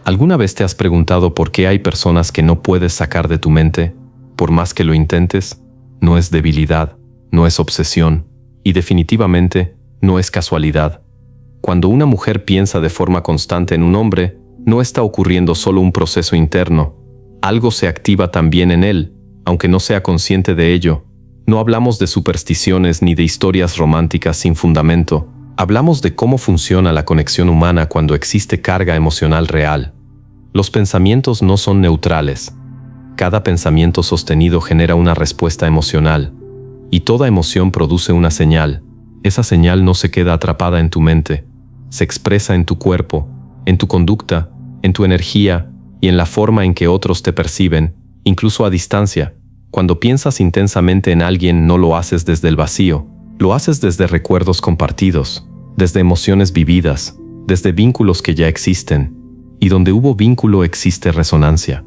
¿Alguna vez te has preguntado por qué hay personas que no puedes sacar de tu mente? Por más que lo intentes, no es debilidad, no es obsesión, y definitivamente no es casualidad. Cuando una mujer piensa de forma constante en un hombre, no está ocurriendo solo un proceso interno. Algo se activa también en él, aunque no sea consciente de ello. No hablamos de supersticiones ni de historias románticas sin fundamento. Hablamos de cómo funciona la conexión humana cuando existe carga emocional real. Los pensamientos no son neutrales. Cada pensamiento sostenido genera una respuesta emocional. Y toda emoción produce una señal. Esa señal no se queda atrapada en tu mente. Se expresa en tu cuerpo, en tu conducta, en tu energía y en la forma en que otros te perciben, incluso a distancia. Cuando piensas intensamente en alguien, no lo haces desde el vacío. Lo haces desde recuerdos compartidos, desde emociones vividas, desde vínculos que ya existen. Y donde hubo vínculo existe resonancia.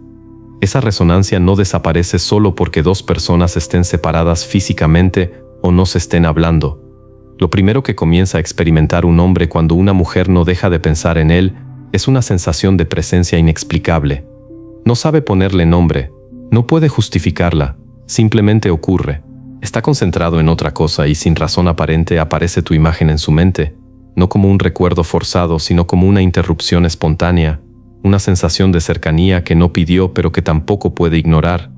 Esa resonancia no desaparece solo porque dos personas estén separadas físicamente o no se estén hablando. Lo primero que comienza a experimentar un hombre cuando una mujer no deja de pensar en él es una sensación de presencia inexplicable. No sabe ponerle nombre, no puede justificarla, simplemente ocurre. Está concentrado en otra cosa y sin razón aparente aparece tu imagen en su mente, no como un recuerdo forzado, sino como una interrupción espontánea, una sensación de cercanía que no pidió pero que tampoco puede ignorar.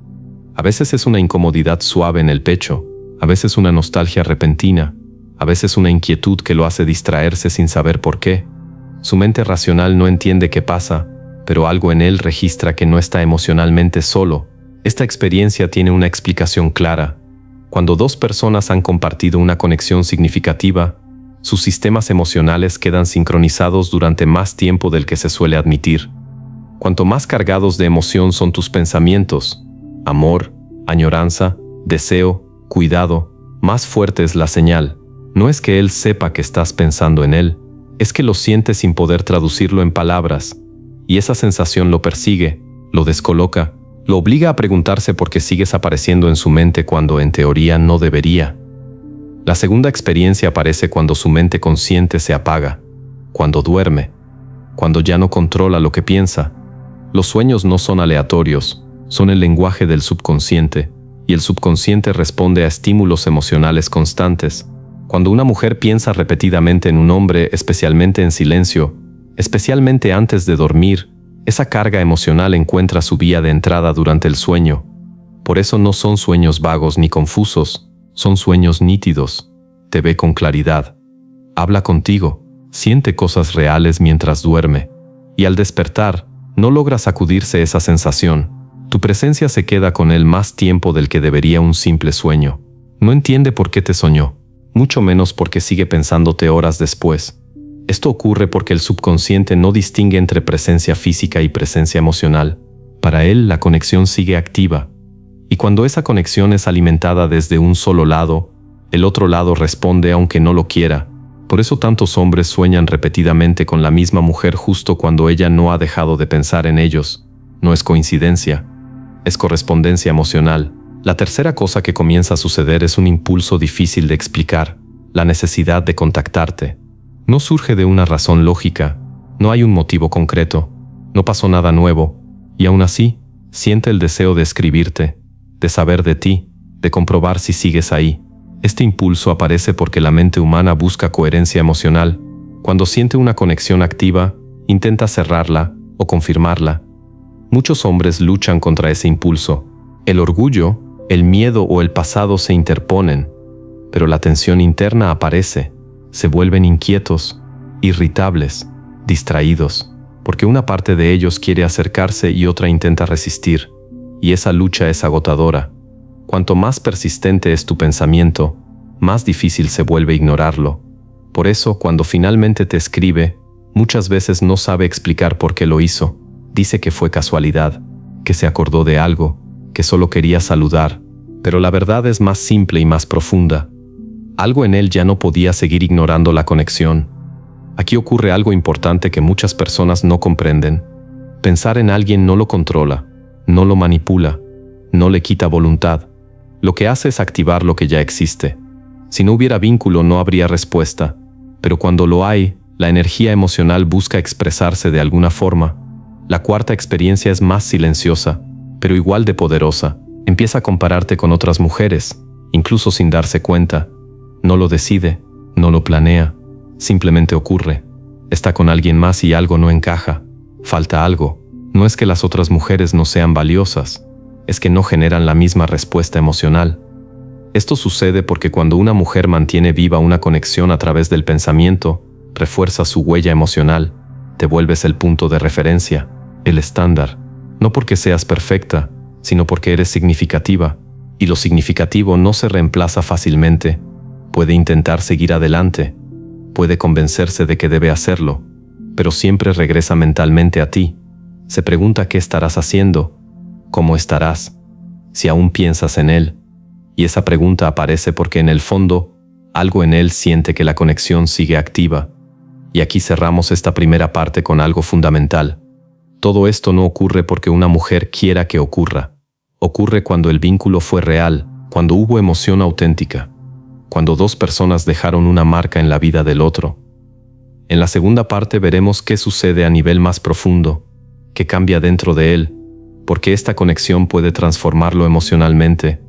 A veces es una incomodidad suave en el pecho, a veces una nostalgia repentina, a veces una inquietud que lo hace distraerse sin saber por qué. Su mente racional no entiende qué pasa, pero algo en él registra que no está emocionalmente solo. Esta experiencia tiene una explicación clara. Cuando dos personas han compartido una conexión significativa, sus sistemas emocionales quedan sincronizados durante más tiempo del que se suele admitir. Cuanto más cargados de emoción son tus pensamientos, amor, añoranza, deseo, cuidado, más fuerte es la señal. No es que él sepa que estás pensando en él, es que lo siente sin poder traducirlo en palabras, y esa sensación lo persigue, lo descoloca, lo obliga a preguntarse por qué sigues apareciendo en su mente cuando en teoría no debería. La segunda experiencia aparece cuando su mente consciente se apaga, cuando duerme, cuando ya no controla lo que piensa. Los sueños no son aleatorios, son el lenguaje del subconsciente, y el subconsciente responde a estímulos emocionales constantes. Cuando una mujer piensa repetidamente en un hombre, especialmente en silencio, especialmente antes de dormir, esa carga emocional encuentra su vía de entrada durante el sueño. Por eso no son sueños vagos ni confusos, son sueños nítidos. Te ve con claridad, habla contigo, siente cosas reales mientras duerme. Y al despertar, no logra sacudirse esa sensación. Tu presencia se queda con él más tiempo del que debería un simple sueño. No entiende por qué te soñó, mucho menos porque sigue pensándote horas después. Esto ocurre porque el subconsciente no distingue entre presencia física y presencia emocional. Para él, la conexión sigue activa. Y cuando esa conexión es alimentada desde un solo lado, el otro lado responde aunque no lo quiera. Por eso tantos hombres sueñan repetidamente con la misma mujer justo cuando ella no ha dejado de pensar en ellos. No es coincidencia, es correspondencia emocional. La tercera cosa que comienza a suceder es un impulso difícil de explicar, la necesidad de contactarte. No surge de una razón lógica, no hay un motivo concreto, no pasó nada nuevo, y aún así, siente el deseo de escribirte, de saber de ti, de comprobar si sigues ahí. Este impulso aparece porque la mente humana busca coherencia emocional. Cuando siente una conexión activa, intenta cerrarla o confirmarla. Muchos hombres luchan contra ese impulso. El orgullo, el miedo o el pasado se interponen, pero la tensión interna aparece. Se vuelven inquietos, irritables, distraídos, porque una parte de ellos quiere acercarse y otra intenta resistir, y esa lucha es agotadora. Cuanto más persistente es tu pensamiento, más difícil se vuelve ignorarlo. Por eso, cuando finalmente te escribe, muchas veces no sabe explicar por qué lo hizo. Dice que fue casualidad, que se acordó de algo, que solo quería saludar, pero la verdad es más simple y más profunda. Algo en él ya no podía seguir ignorando la conexión. Aquí ocurre algo importante que muchas personas no comprenden. Pensar en alguien no lo controla, no lo manipula, no le quita voluntad. Lo que hace es activar lo que ya existe. Si no hubiera vínculo no habría respuesta, pero cuando lo hay, la energía emocional busca expresarse de alguna forma. La cuarta experiencia es más silenciosa, pero igual de poderosa. Empieza a compararte con otras mujeres, incluso sin darse cuenta. No lo decide, no lo planea, simplemente ocurre. Está con alguien más y algo no encaja, falta algo. No es que las otras mujeres no sean valiosas, es que no generan la misma respuesta emocional. Esto sucede porque cuando una mujer mantiene viva una conexión a través del pensamiento, refuerza su huella emocional, te vuelves el punto de referencia, el estándar, no porque seas perfecta, sino porque eres significativa, y lo significativo no se reemplaza fácilmente. Puede intentar seguir adelante, puede convencerse de que debe hacerlo, pero siempre regresa mentalmente a ti. Se pregunta qué estarás haciendo, cómo estarás, si aún piensas en él. Y esa pregunta aparece porque en el fondo, algo en él siente que la conexión sigue activa. Y aquí cerramos esta primera parte con algo fundamental. Todo esto no ocurre porque una mujer quiera que ocurra. Ocurre cuando el vínculo fue real, cuando hubo emoción auténtica, cuando dos personas dejaron una marca en la vida del otro. En la segunda parte veremos qué sucede a nivel más profundo, qué cambia dentro de él, porque esta conexión puede transformarlo emocionalmente,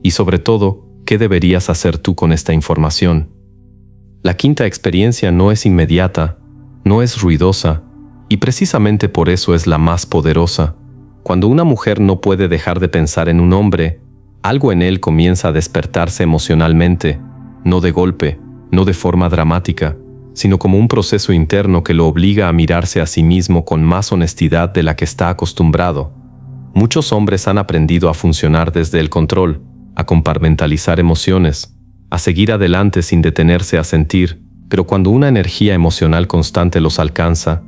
y sobre todo, qué deberías hacer tú con esta información. La quinta experiencia no es inmediata, no es ruidosa, y precisamente por eso es la más poderosa. Cuando una mujer no puede dejar de pensar en un hombre, algo en él comienza a despertarse emocionalmente, no de golpe, no de forma dramática, sino como un proceso interno que lo obliga a mirarse a sí mismo con más honestidad de la que está acostumbrado. Muchos hombres han aprendido a funcionar desde el control, a compartimentalizar emociones, a seguir adelante sin detenerse a sentir, pero cuando una energía emocional constante los alcanza,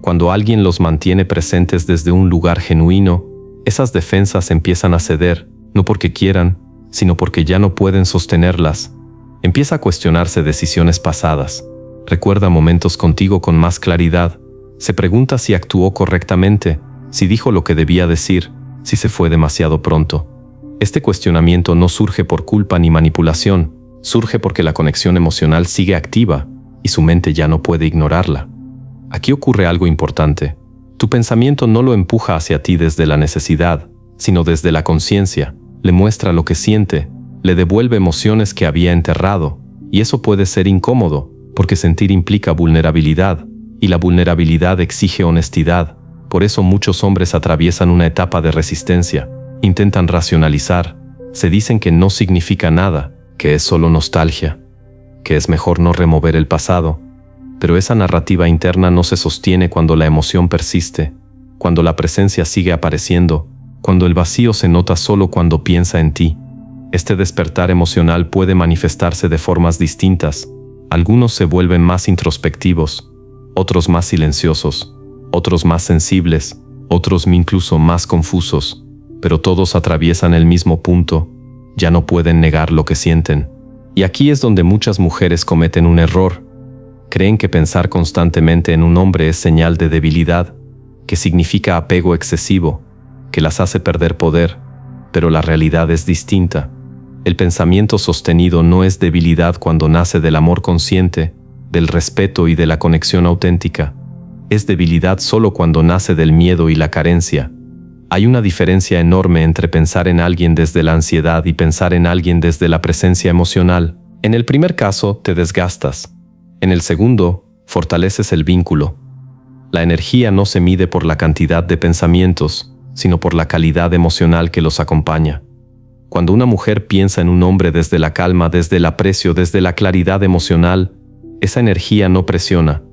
cuando alguien los mantiene presentes desde un lugar genuino, esas defensas empiezan a ceder, no porque quieran, sino porque ya no pueden sostenerlas. Empieza a cuestionarse decisiones pasadas, recuerda momentos contigo con más claridad, se pregunta si actuó correctamente, si dijo lo que debía decir, si se fue demasiado pronto. Este cuestionamiento no surge por culpa ni manipulación, surge porque la conexión emocional sigue activa y su mente ya no puede ignorarla. Aquí ocurre algo importante. Tu pensamiento no lo empuja hacia ti desde la necesidad, sino desde la conciencia. Le muestra lo que siente, le devuelve emociones que había enterrado, y eso puede ser incómodo, porque sentir implica vulnerabilidad, y la vulnerabilidad exige honestidad. Por eso muchos hombres atraviesan una etapa de resistencia. Intentan racionalizar, se dicen que no significa nada, que es solo nostalgia, que es mejor no remover el pasado, pero esa narrativa interna no se sostiene cuando la emoción persiste, cuando la presencia sigue apareciendo, cuando el vacío se nota solo cuando piensa en ti. Este despertar emocional puede manifestarse de formas distintas. Algunos se vuelven más introspectivos, otros más silenciosos, otros más sensibles, otros incluso más confusos. Pero todos atraviesan el mismo punto, ya no pueden negar lo que sienten. Y aquí es donde muchas mujeres cometen un error. Creen que pensar constantemente en un hombre es señal de debilidad, que significa apego excesivo, que las hace perder poder, pero la realidad es distinta. El pensamiento sostenido no es debilidad cuando nace del amor consciente, del respeto y de la conexión auténtica. Es debilidad solo cuando nace del miedo y la carencia. Hay una diferencia enorme entre pensar en alguien desde la ansiedad y pensar en alguien desde la presencia emocional. En el primer caso, te desgastas. En el segundo, fortaleces el vínculo. La energía no se mide por la cantidad de pensamientos, sino por la calidad emocional que los acompaña. Cuando una mujer piensa en un hombre desde la calma, desde el aprecio, desde la claridad emocional, esa energía no presiona,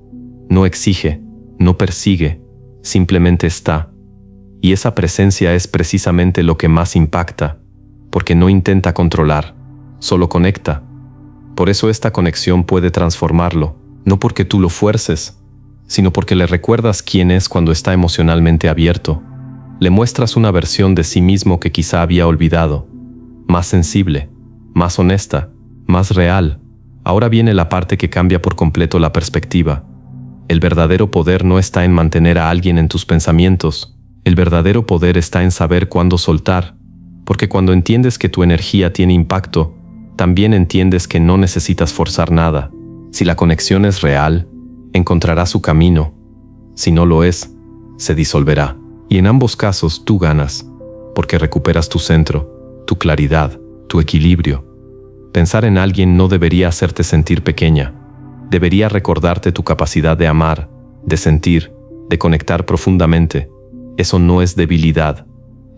no exige, no persigue, simplemente está. Y esa presencia es precisamente lo que más impacta, porque no intenta controlar, solo conecta. Por eso esta conexión puede transformarlo, no porque tú lo fuerces, sino porque le recuerdas quién es cuando está emocionalmente abierto. Le muestras una versión de sí mismo que quizá había olvidado, más sensible, más honesta, más real. Ahora viene la parte que cambia por completo la perspectiva. El verdadero poder no está en mantener a alguien en tus pensamientos. El verdadero poder está en saber cuándo soltar, porque cuando entiendes que tu energía tiene impacto, también entiendes que no necesitas forzar nada. Si la conexión es real, encontrará su camino. Si no lo es, se disolverá. Y en ambos casos tú ganas, porque recuperas tu centro, tu claridad, tu equilibrio. Pensar en alguien no debería hacerte sentir pequeña. Debería recordarte tu capacidad de amar, de sentir, de conectar profundamente. Eso no es debilidad,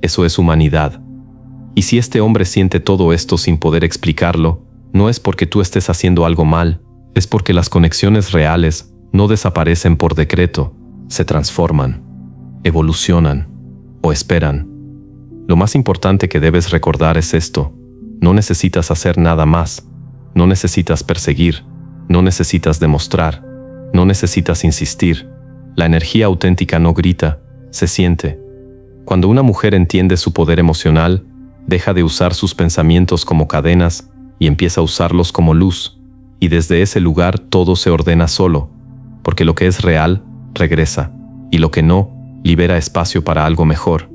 eso es humanidad. Y si este hombre siente todo esto sin poder explicarlo, no es porque tú estés haciendo algo mal, es porque las conexiones reales no desaparecen por decreto, se transforman, evolucionan o esperan. Lo más importante que debes recordar es esto: no necesitas hacer nada más, no necesitas perseguir, no necesitas demostrar, no necesitas insistir. La energía auténtica no grita, se siente. Cuando una mujer entiende su poder emocional, deja de usar sus pensamientos como cadenas y empieza a usarlos como luz, y desde ese lugar todo se ordena solo, porque lo que es real, regresa, y lo que no, libera espacio para algo mejor.